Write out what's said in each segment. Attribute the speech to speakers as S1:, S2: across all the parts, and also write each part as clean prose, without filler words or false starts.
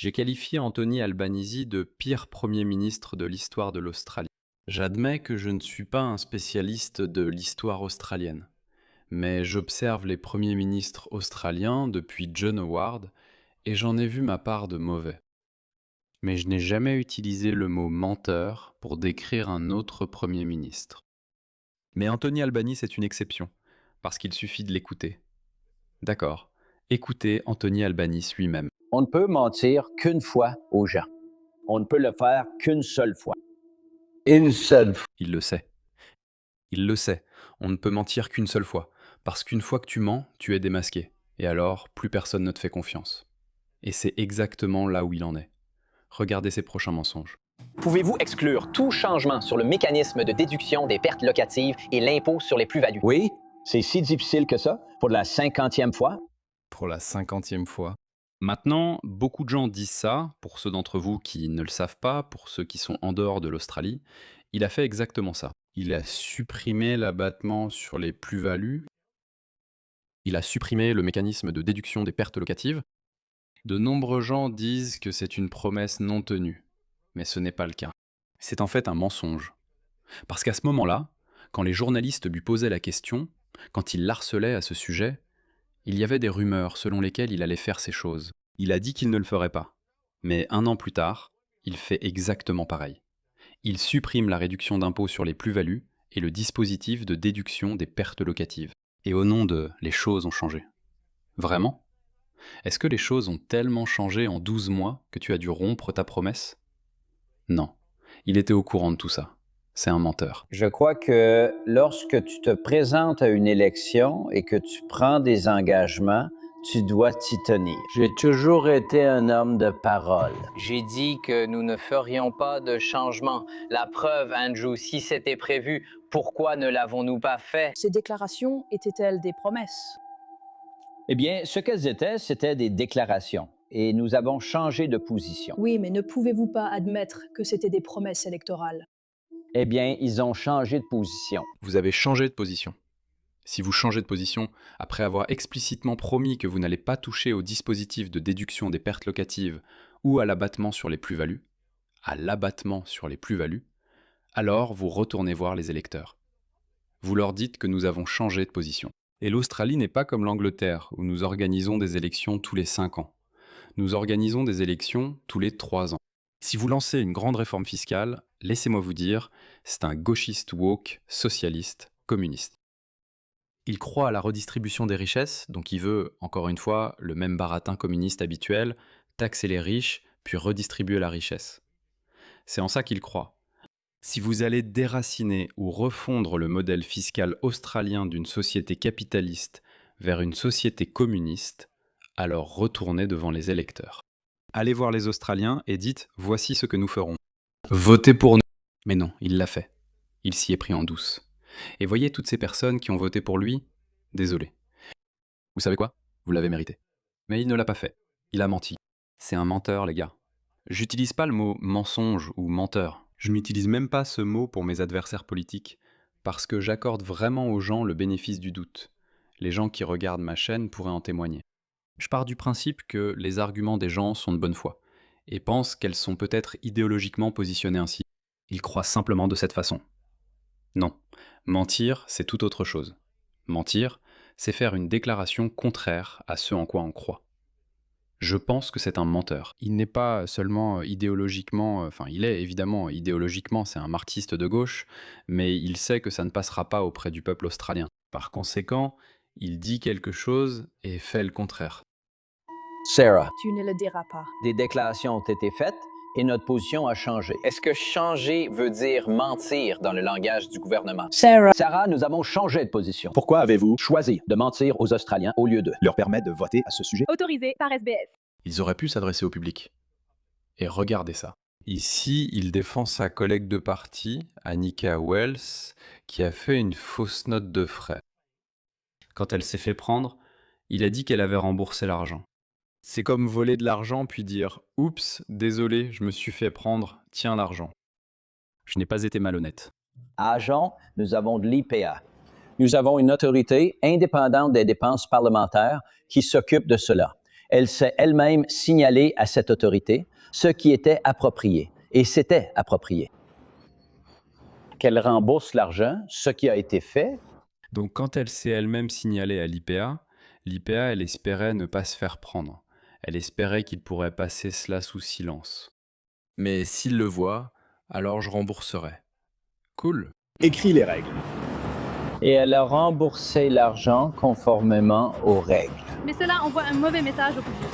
S1: J'ai qualifié Anthony Albanese de pire Premier ministre de l'histoire de l'Australie. J'admets que je ne suis pas un spécialiste de l'histoire australienne, mais j'observe les premiers ministres australiens depuis John Howard et j'en ai vu ma part de mauvais. Mais je n'ai jamais utilisé le mot menteur pour décrire un autre Premier ministre. Mais Anthony Albanese est une exception, parce qu'il suffit de l'écouter. D'accord, écoutez Anthony Albanese lui-même.
S2: On ne peut mentir qu'une fois aux gens. On ne peut le faire qu'une seule fois.
S3: Une seule fois.
S1: Il le sait. Il le sait, on ne peut mentir qu'une seule fois, parce qu'une fois que tu mens, tu es démasqué, et alors plus personne ne te fait confiance. Et c'est exactement là où il en est. Regardez ses prochains mensonges.
S4: Pouvez-vous exclure tout changement sur le mécanisme de déduction des pertes locatives et l'impôt sur les plus-values?
S2: Oui, c'est si difficile que ça, pour la 50e fois.
S1: Pour la 50e fois. Maintenant, beaucoup de gens disent ça, pour ceux d'entre vous qui ne le savent pas, pour ceux qui sont en dehors de l'Australie. Il a fait exactement ça. Il a supprimé l'abattement sur les plus-values. Il a supprimé le mécanisme de déduction des pertes locatives. De nombreux gens disent que c'est une promesse non tenue, mais ce n'est pas le cas. C'est en fait un mensonge. Parce qu'à ce moment-là, quand les journalistes lui posaient la question, quand ils l'harcelaient à ce sujet, il y avait des rumeurs selon lesquelles il allait faire ces choses. Il a dit qu'il ne le ferait pas. Mais un an plus tard, il fait exactement pareil. Il supprime la réduction d'impôt sur les plus-values et le dispositif de déduction des pertes locatives. Et au nom de « les choses ont changé ». Vraiment ? Est-ce que les choses ont tellement changé en 12 mois que tu as dû rompre ta promesse ? Non. Il était au courant de tout ça. C'est un menteur.
S2: Je crois que lorsque tu te présentes à une élection et que tu prends des engagements, tu dois t'y tenir. J'ai toujours été un homme de parole.
S4: J'ai dit que nous ne ferions pas de changement. La preuve, Andrew, si c'était prévu, pourquoi ne l'avons-nous pas fait?
S5: Ces déclarations étaient-elles des promesses?
S2: Eh bien, ce qu'elles étaient, c'était des déclarations. Et nous avons changé de position.
S5: Oui, mais ne pouvez-vous pas admettre que c'était des promesses électorales?
S2: Eh bien, ils ont changé de position.
S1: Vous avez changé de position. Si vous changez de position après avoir explicitement promis que vous n'allez pas toucher au dispositif de déduction des pertes locatives ou à l'abattement sur les plus-values, alors vous retournez voir les électeurs. Vous leur dites que nous avons changé de position. Et l'Australie n'est pas comme l'Angleterre, où nous organisons des élections tous les 5 ans. Nous organisons des élections tous les 3 ans. Si vous lancez une grande réforme fiscale, laissez-moi vous dire, c'est un gauchiste woke, socialiste, communiste. Il croit à la redistribution des richesses, donc il veut, encore une fois, le même baratin communiste habituel, taxer les riches, puis redistribuer la richesse. C'est en ça qu'il croit. Si vous allez déraciner ou refondre le modèle fiscal australien d'une société capitaliste vers une société communiste, alors retournez devant les électeurs. Allez voir les Australiens et dites « voici ce que nous ferons ». Votez pour nous. Mais non, il l'a fait. Il s'y est pris en douce. Et voyez toutes ces personnes qui ont voté pour lui, désolé. Vous savez quoi ? Vous l'avez mérité. Mais il ne l'a pas fait. Il a menti. C'est un menteur, les gars. J'utilise pas le mot mensonge ou menteur. Je n'utilise même pas ce mot pour mes adversaires politiques, parce que j'accorde vraiment aux gens le bénéfice du doute. Les gens qui regardent ma chaîne pourraient en témoigner. Je pars du principe que les arguments des gens sont de bonne foi, et pensent qu'elles sont peut-être idéologiquement positionnées ainsi. Ils croient simplement de cette façon. Non, mentir, c'est tout autre chose. Mentir, c'est faire une déclaration contraire à ce en quoi on croit. Je pense que c'est un menteur. Il n'est pas seulement idéologiquement, il est évidemment idéologiquement, c'est un marxiste de gauche, mais il sait que ça ne passera pas auprès du peuple australien. Par conséquent, il dit quelque chose et fait le contraire.
S2: Sarah,
S5: Tu ne le diras pas.
S2: des déclarations ont été faites et notre position a changé.
S4: Est-ce que changer veut dire mentir dans le langage du gouvernement?
S2: Sarah, nous avons changé de position.
S3: Pourquoi avez-vous
S2: Choisi de mentir aux Australiens au lieu de
S3: leur permettre de voter à ce sujet?
S6: Autorisé par SBS.
S1: Ils auraient pu s'adresser au public. Et regardez ça. Ici, il défend sa collègue de parti, Annika Wells, qui a fait une fausse note de frais. Quand elle s'est fait prendre, il a dit qu'elle avait remboursé l'argent. C'est comme voler de l'argent puis dire « Oups, désolé, je me suis fait prendre, tiens l'argent ». Je n'ai pas été malhonnête.
S2: À Agen, nous avons de l'IPA. Nous avons une autorité indépendante des dépenses parlementaires qui s'occupe de cela. Elle s'est elle-même signalée à cette autorité, ce qui était approprié. Et c'était approprié. Qu'elle rembourse l'argent, ce qui a été fait.
S1: Donc quand elle s'est elle-même signalée à l'IPA, l'IPA, elle espérait ne pas se faire prendre. Elle espérait qu'il pourrait passer cela sous silence. Mais s'il le voit, alors je rembourserai. Cool.
S3: Écris les règles.
S2: Et elle a remboursé l'argent conformément aux règles.
S6: Mais cela envoie un mauvais message au public.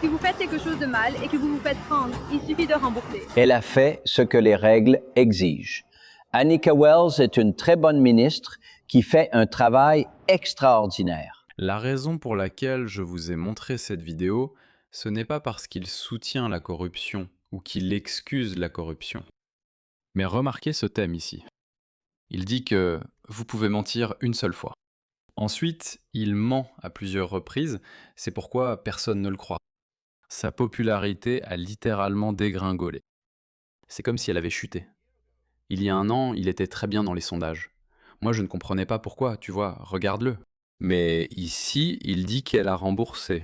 S6: Si vous faites quelque chose de mal et que vous vous faites prendre, il suffit de rembourser.
S2: Elle a fait ce que les règles exigent. Anika Wells est une très bonne ministre qui fait un travail extraordinaire.
S1: La raison pour laquelle je vous ai montré cette vidéo, ce n'est pas parce qu'il soutient la corruption ou qu'il excuse la corruption. Mais remarquez ce thème ici. Il dit que vous pouvez mentir une seule fois. Ensuite, il ment à plusieurs reprises, c'est pourquoi personne ne le croit. Sa popularité a littéralement dégringolé. C'est comme si elle avait chuté. Il y a un an, il était très bien dans les sondages. Moi, je ne comprenais pas pourquoi, tu vois, regarde-le. Mais ici, il dit qu'elle a remboursé.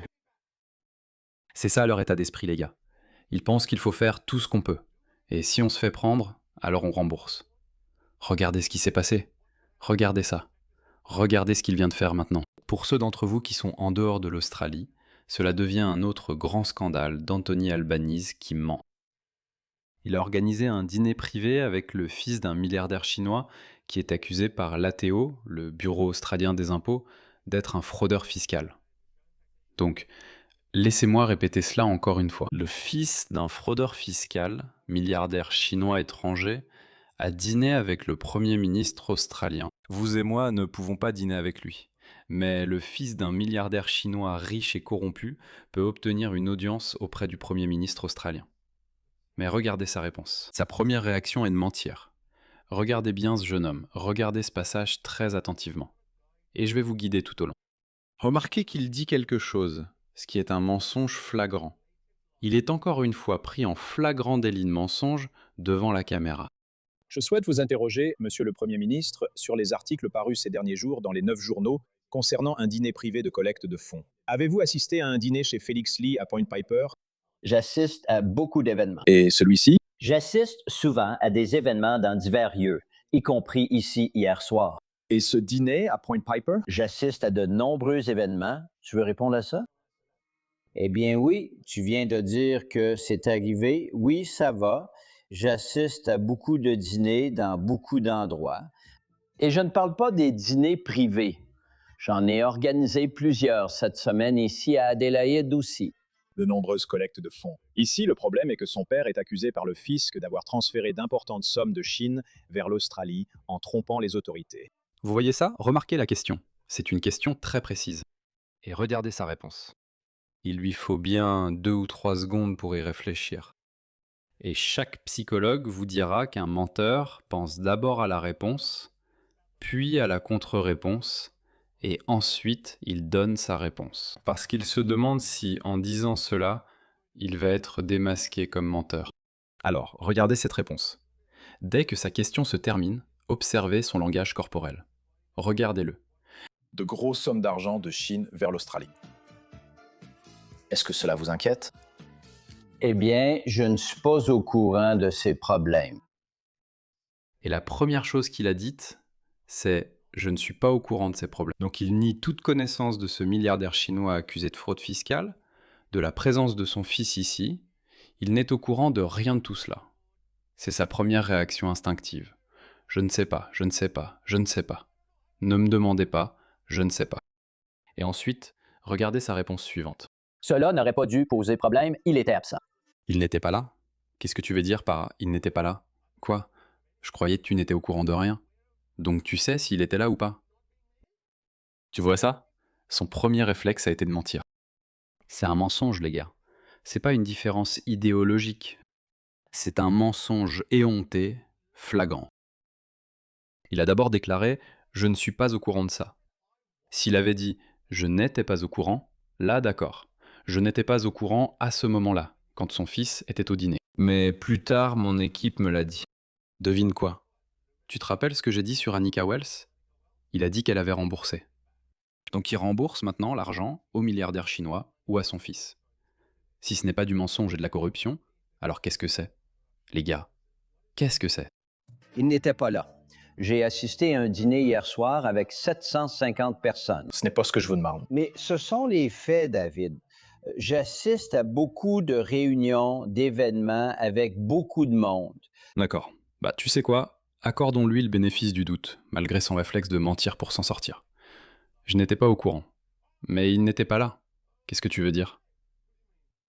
S1: C'est ça leur état d'esprit, les gars. Ils pensent qu'il faut faire tout ce qu'on peut. Et si on se fait prendre, alors on rembourse. Regardez ce qui s'est passé. Regardez ça. Regardez ce qu'il vient de faire maintenant. Pour ceux d'entre vous qui sont en dehors de l'Australie, cela devient un autre grand scandale d'Anthony Albanese qui ment. Il a organisé un dîner privé avec le fils d'un milliardaire chinois qui est accusé par l'ATO, le Bureau australien des impôts, d'être un fraudeur fiscal. Donc, laissez-moi répéter cela encore une fois. Le fils d'un fraudeur fiscal, milliardaire chinois étranger, a dîné avec le Premier ministre australien. Vous et moi ne pouvons pas dîner avec lui. Mais le fils d'un milliardaire chinois riche et corrompu peut obtenir une audience auprès du Premier ministre australien. Mais regardez sa réponse. Sa première réaction est de mentir. Regardez bien ce jeune homme, regardez ce passage très attentivement. Et je vais vous guider tout au long. Remarquez qu'il dit quelque chose, ce qui est un mensonge flagrant. Il est encore une fois pris en flagrant délit de mensonge devant la caméra.
S7: Je souhaite vous interroger, Monsieur le Premier ministre, sur les articles parus ces derniers jours dans les 9 journaux concernant un dîner privé de collecte de fonds. Avez-vous assisté à un dîner chez Felix Lee à Point Piper?
S2: J'assiste à beaucoup d'événements.
S3: Et celui-ci?
S2: J'assiste souvent à des événements dans divers lieux, y compris ici hier soir.
S3: Et ce dîner à Point Piper?
S2: J'assiste à de nombreux événements. Tu veux répondre à ça? Eh bien oui, tu viens de dire que c'est arrivé. Oui, ça va. J'assiste à beaucoup de dîners dans beaucoup d'endroits. Et je ne parle pas des dîners privés. J'en ai organisé plusieurs cette semaine ici à Adélaïde aussi.
S7: De nombreuses collectes de fonds. Ici, le problème est que son père est accusé par le fisc d'avoir transféré d'importantes sommes de Chine vers l'Australie en trompant les autorités.
S1: Vous voyez ça? Remarquez la question. C'est une question très précise. Et regardez sa réponse. Il lui faut bien 2 ou 3 secondes pour y réfléchir. Et chaque psychologue vous dira qu'un menteur pense d'abord à la réponse, puis à la contre-réponse, et ensuite il donne sa réponse. Parce qu'il se demande si, en disant cela, il va être démasqué comme menteur. Alors, regardez cette réponse. Dès que sa question se termine, observez son langage corporel. Regardez-le.
S7: De grosses sommes d'argent de Chine vers l'Australie. Est-ce que cela vous inquiète?
S2: Eh bien, je ne suis pas au courant de ces problèmes.
S1: Et la première chose qu'il a dite, c'est « je ne suis pas au courant de ces problèmes ». Donc il nie toute connaissance de ce milliardaire chinois accusé de fraude fiscale, de la présence de son fils ici. Il n'est au courant de rien de tout cela. C'est sa première réaction instinctive. Je ne sais pas, je ne sais pas, je ne sais pas. Ne me demandez pas, je ne sais pas. Et ensuite, regardez sa réponse suivante.
S2: Cela n'aurait pas dû poser problème, il était absent.
S1: Il n'était pas là? Qu'est-ce que tu veux dire par « il n'était pas là » ? Quoi? Je croyais que tu n'étais au courant de rien. Donc tu sais s'il était là ou pas? Tu vois ça? Son premier réflexe a été de mentir. C'est un mensonge, les gars. C'est pas une différence idéologique. C'est un mensonge éhonté, flagrant. Il a d'abord déclaré « je ne suis pas au courant de ça ». S'il avait dit « je n'étais pas au courant », là d'accord. Je n'étais pas au courant à ce moment-là, quand son fils était au dîner. Mais plus tard, mon équipe me l'a dit. Devine quoi? Tu te rappelles ce que j'ai dit sur Anika Wells? Il a dit qu'elle avait remboursé. Donc il rembourse maintenant l'argent au milliardaire chinois ou à son fils. Si ce n'est pas du mensonge et de la corruption, alors qu'est-ce que c'est? Les gars, qu'est-ce que c'est?
S2: Il n'était pas là. J'ai assisté à un dîner hier soir avec 750 personnes.
S7: Ce n'est pas ce que je vous demande.
S2: Mais ce sont les faits, David. J'assiste à beaucoup de réunions, d'événements avec beaucoup de monde.
S1: D'accord. Bah tu sais quoi? Accordons-lui le bénéfice du doute, malgré son réflexe de mentir pour s'en sortir. Je n'étais pas au courant. Mais il n'était pas là. Qu'est-ce que tu veux dire?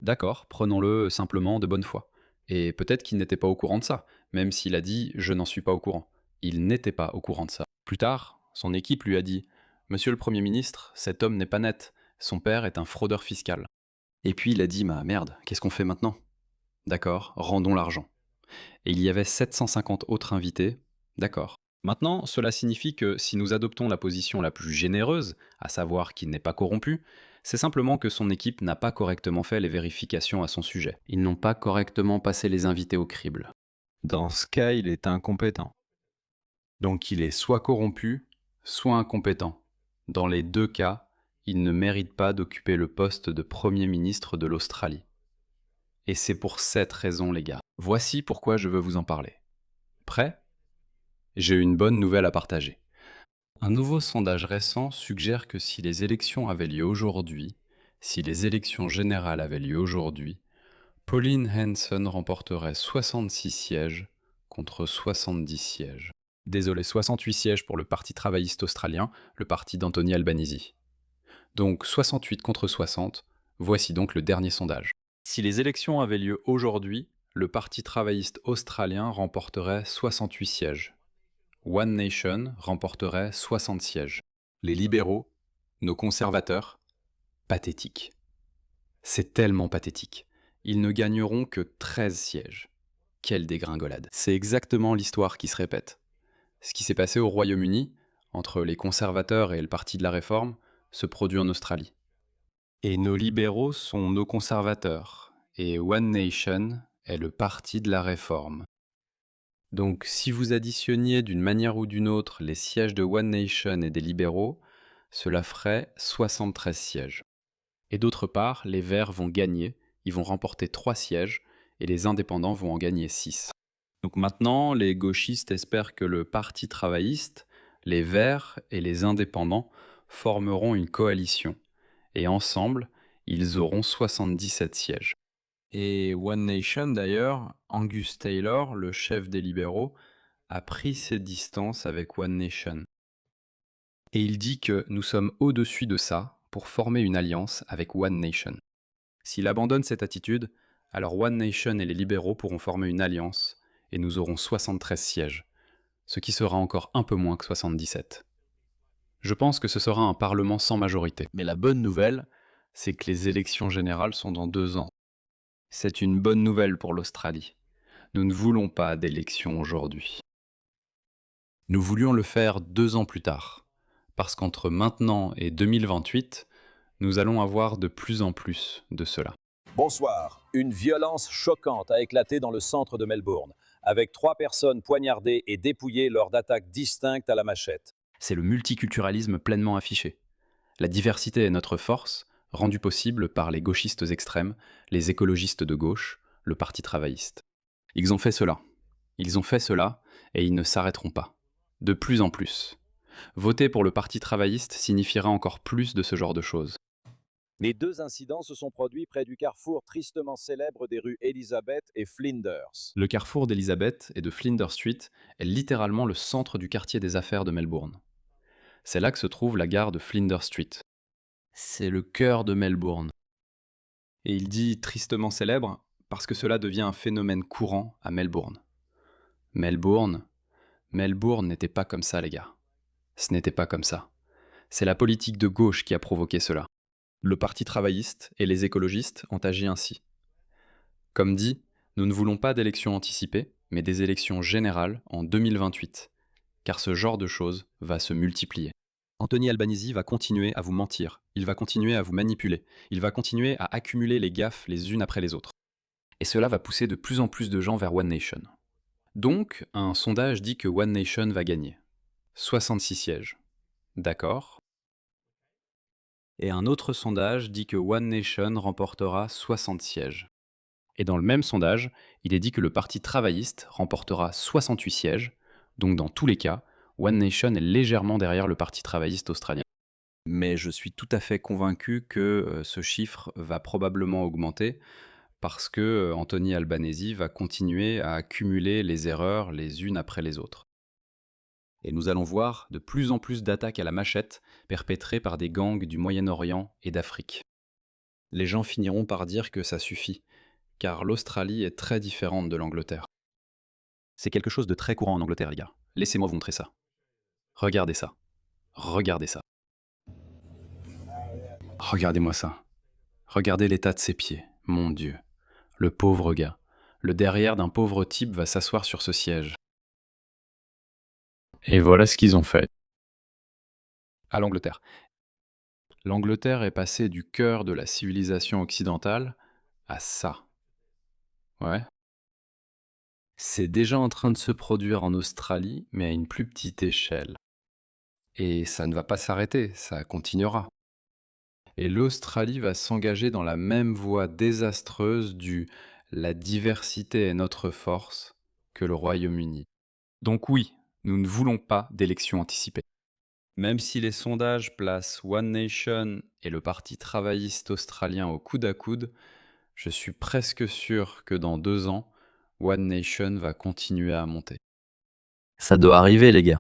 S1: D'accord, prenons-le simplement de bonne foi. Et peut-être qu'il n'était pas au courant de ça, même s'il a dit « je n'en suis pas au courant ». Il n'était pas au courant de ça. Plus tard, son équipe lui a dit « Monsieur le Premier ministre, cet homme n'est pas net. Son père est un fraudeur fiscal. » Et puis il a dit « Bah merde, qu'est-ce qu'on fait maintenant ?» D'accord, rendons l'argent. Et il y avait 750 autres invités. D'accord. Maintenant, cela signifie que si nous adoptons la position la plus généreuse, à savoir qu'il n'est pas corrompu, c'est simplement que son équipe n'a pas correctement fait les vérifications à son sujet. Ils n'ont pas correctement passé les invités au crible. Dans ce cas, il est incompétent. Donc il est soit corrompu, soit incompétent. Dans les deux cas, il ne mérite pas d'occuper le poste de Premier ministre de l'Australie. Et c'est pour cette raison, les gars. Voici pourquoi je veux vous en parler. Prêt? J'ai une bonne nouvelle à partager. Un nouveau sondage récent suggère que si les élections avaient lieu aujourd'hui, si les élections générales avaient lieu aujourd'hui, Pauline Hanson remporterait 66 sièges contre 70 sièges. Désolé, 68 sièges pour le Parti travailliste australien, le parti d'Anthony Albanese. Donc 68 contre 60, voici donc le dernier sondage. Si les élections avaient lieu aujourd'hui, le Parti travailliste australien remporterait 68 sièges. One Nation remporterait 60 sièges. Les libéraux, nos conservateurs, pathétique. C'est tellement pathétique. Ils ne gagneront que 13 sièges. Quelle dégringolade. C'est exactement l'histoire qui se répète. Ce qui s'est passé au Royaume-Uni, entre les conservateurs et le Parti de la Réforme, se produit en Australie. Et nos libéraux sont nos conservateurs, et One Nation est le Parti de la Réforme. Donc si vous additionniez d'une manière ou d'une autre les sièges de One Nation et des libéraux, cela ferait 73 sièges. Et d'autre part, les Verts vont gagner, ils vont remporter 3 sièges, et les indépendants vont en gagner 6. Donc maintenant, les gauchistes espèrent que le Parti travailliste, les Verts et les indépendants formeront une coalition, et ensemble, ils auront 77 sièges. Et One Nation d'ailleurs, Angus Taylor, le chef des libéraux, a pris ses distances avec One Nation. Et il dit que nous sommes au-dessus de ça pour former une alliance avec One Nation. S'il abandonne cette attitude, alors One Nation et les libéraux pourront former une alliance et nous aurons 73 sièges, ce qui sera encore un peu moins que 77. Je pense que ce sera un parlement sans majorité. Mais la bonne nouvelle, c'est que les élections générales sont dans 2 ans. C'est une bonne nouvelle pour l'Australie. Nous ne voulons pas d'élections aujourd'hui. Nous voulions le faire 2 ans plus tard, parce qu'entre maintenant et 2028, nous allons avoir de plus en plus de cela.
S8: Bonsoir. Une violence choquante a éclaté dans le centre de Melbourne, avec 3 personnes poignardées et dépouillées lors d'attaques distinctes à la machette.
S1: C'est le multiculturalisme pleinement affiché. La diversité est notre force, rendue possible par les gauchistes extrêmes, les écologistes de gauche, le Parti travailliste. Ils ont fait cela. Ils ont fait cela, et ils ne s'arrêteront pas. De plus en plus. Voter pour le Parti travailliste signifiera encore plus de ce genre de choses.
S8: Les 2 incidents se sont produits près du carrefour tristement célèbre des rues Elizabeth et Flinders.
S1: Le carrefour d'Elizabeth et de Flinders Street est littéralement le centre du quartier des affaires de Melbourne. C'est là que se trouve la gare de Flinders Street. C'est le cœur de Melbourne. Et il dit tristement célèbre parce que cela devient un phénomène courant à Melbourne. Melbourne n'était pas comme ça, les gars. Ce n'était pas comme ça. C'est la politique de gauche qui a provoqué cela. Le Parti travailliste et les écologistes ont agi ainsi. Comme dit, nous ne voulons pas d'élections anticipées, mais des élections générales en 2028, car ce genre de choses va se multiplier. Anthony Albanese va continuer à vous mentir, il va continuer à vous manipuler, il va continuer à accumuler les gaffes les unes après les autres. Et cela va pousser de plus en plus de gens vers One Nation. Donc, un sondage dit que One Nation va gagner. 66 sièges. D'accord. Et un autre sondage dit que One Nation remportera 60 sièges. Et dans le même sondage, il est dit que le Parti travailliste remportera 68 sièges. Donc dans tous les cas, One Nation est légèrement derrière le Parti travailliste australien. Mais je suis tout à fait convaincu que ce chiffre va probablement augmenter parce que Anthony Albanese va continuer à accumuler les erreurs les unes après les autres. Et nous allons voir de plus en plus d'attaques à la machette perpétrées par des gangs du Moyen-Orient et d'Afrique. Les gens finiront par dire que ça suffit, car l'Australie est très différente de l'Angleterre. C'est quelque chose de très courant en Angleterre, les gars. Laissez-moi vous montrer ça. Regardez ça. Regardez ça. Regardez-moi ça. Regardez l'état de ses pieds. Mon Dieu. Le pauvre gars. Le derrière d'un pauvre type va s'asseoir sur ce siège. Et voilà ce qu'ils ont fait. À l'Angleterre. L'Angleterre est passée du cœur de la civilisation occidentale à ça. Ouais. C'est déjà en train de se produire en Australie, mais à une plus petite échelle. Et ça ne va pas s'arrêter, ça continuera. Et l'Australie va s'engager dans la même voie désastreuse du «la diversité est notre force» que le Royaume-Uni. Donc oui, nous ne voulons pas d'élections anticipées. Même si les sondages placent One Nation et le Parti travailliste australien au coude à coude, je suis presque sûr que dans 2 ans, One Nation va continuer à monter.
S9: Ça doit arriver, les gars.